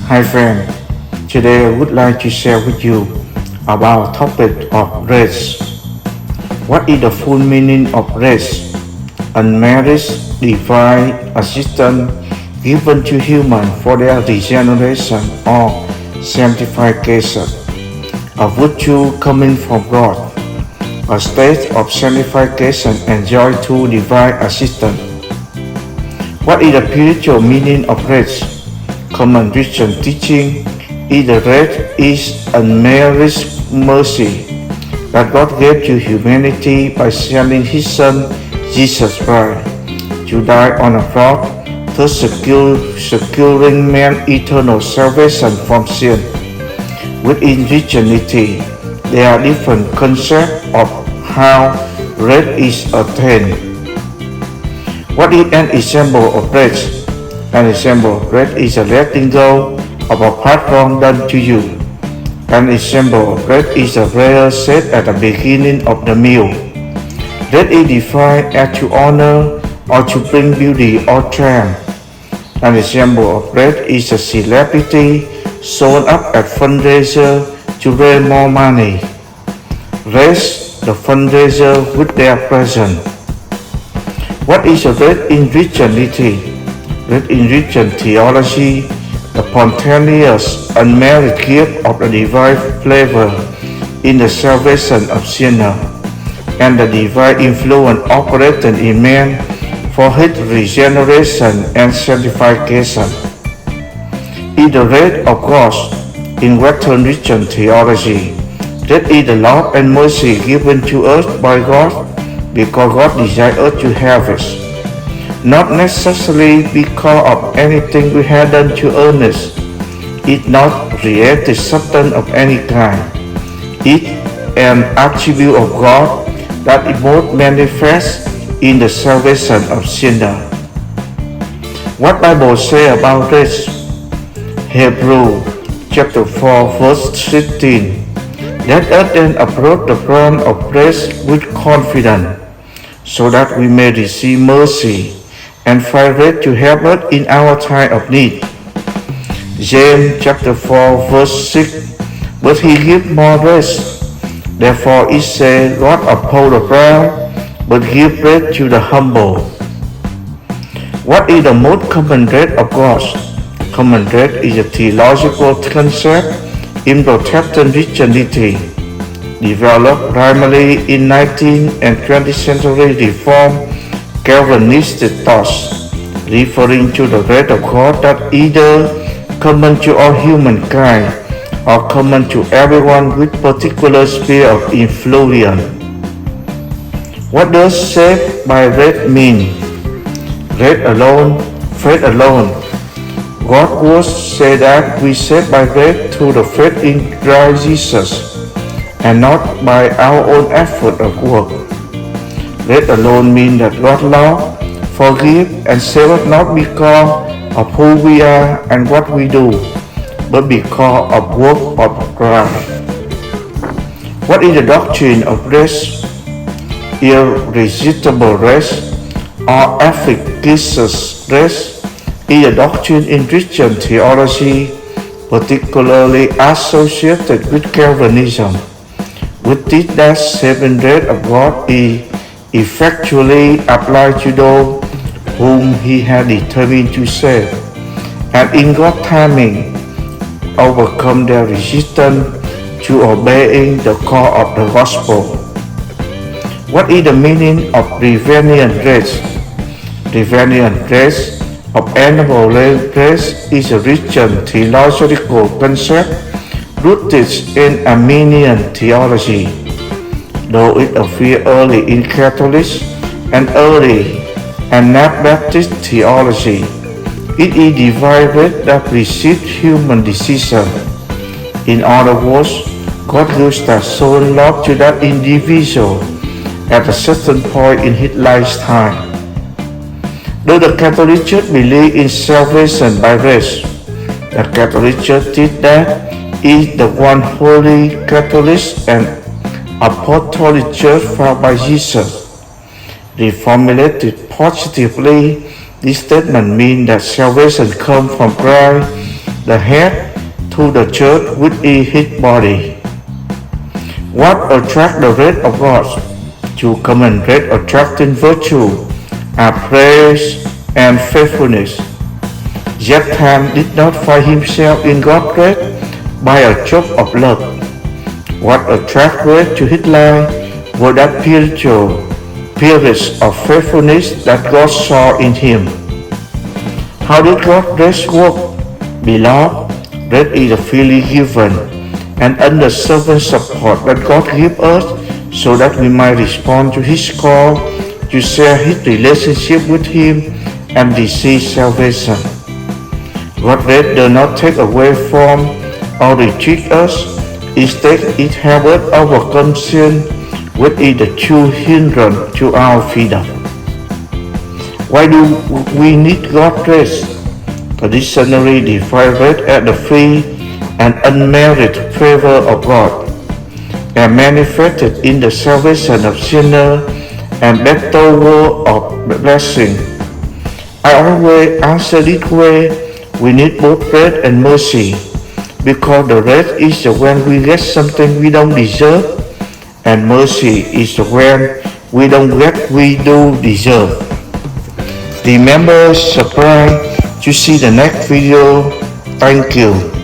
Hi friend, today I would like to share with you about topic of grace. What is the full meaning of grace? Unmerited divine assistance given to humans for their regeneration or sanctification. A virtue coming from God, a state of sanctification enjoyed through divine assistance. What is the spiritual meaning of grace? Common Christian teaching is that grace is unmerited mercy that God gave to humanity by sending His Son, Jesus Christ, to die on a cross, thus securing man eternal salvation from sin. Within Christianity, there are different concepts of how grace is attained. What is an example of grace? An example of grace is a letting go of a past wrong done to you. An example of grace is a prayer said at the beginning of the meal. Grace is defined as to honor or to bring beauty or triumph. An example of grace is a celebrity shown up at fundraiser to raise more money. Raise the fundraiser with their presence. What is a grace in Christianity? Grace in Christian theology, the spontaneous, unmerited gift of the divine flavor in the salvation of sinners, and the divine influence operating in man for his regeneration and sanctification. Is the grace of God in Western Christian theology. That is the love and mercy given to us by God because God desired us to have it. Not necessarily because of anything we had done to earn it. It's not created substance of any kind. It's an attribute of God that is most manifest in the salvation of sinners. What Bible say about this? Hebrews chapter 4 verse 16. Let us then approach the throne of grace with confidence, so that we may receive mercy and find grace to help us in our time of need. James chapter 4 verse 6. But He gives more grace. Therefore it says, God opposes the proud, but gives grace to the humble. What is the most common grace of God? Common grace is a theological concept in Protestant Christianity, developed primarily in 19th and 20th century Reformed Calvinistic thoughts, referring to the grace of God that either common to all humankind or common to everyone with particular sphere of influence. What does saved by grace mean? Grace alone, faith alone. God would say that we saved by grace through the faith in Christ Jesus and not by our own effort of work. Grace alone means that God loves, forgives, and saves us not because of who we are and what we do, but because of work of Christ. What is the doctrine of grace? Irresistible grace or efficacious grace is a doctrine in Christian theology, particularly associated with Calvinism, which teaches that saving grace of God is effectually applied to those whom He had determined to save, and in God's timing overcome their resistance to obeying the call of the gospel. What is the meaning of refinement grace? Refinement grace of animal grace is a Christian theological concept rooted in Armenian theology, though it appeared early in Catholic and early Anabaptist theology. It is divine grace that precedes human decision. In other words, God gives that soul love to that individual at a certain point in his lifetime. Though the Catholic Church believes in salvation by grace, the Catholic Church teaches that it is the one holy Catholic and Apostolic Church found by Jesus. Reformulated positively, this statement means that salvation comes from Christ the head, to the church, which is his body. What attracts the rest of God? Two common rest attracting virtue are praise and faithfulness. Jephthah did not find himself in God's rest by a job of love. What attracted rest to his life was that spiritual periods of faithfulness that God saw in him. How did God's rest work? Beloved, rest is a freely given and under servant support that God gives us so that we might respond to His call to share His relationship with Him and receive salvation. God's rest does not take away from or restrict us. Instead, it helps us overcome sin, which is the true hindrance to our freedom. Why do we need God's rest? The dictionary defines rest as the free and unmerited favor of God, and manifested in the salvation of sinners and bestowal of blessing. I always answer this way: we need both rest and mercy, because the rest is when we get something we don't deserve, and mercy is when we don't get we do deserve. Remember, subscribe to see the next video. Thank you.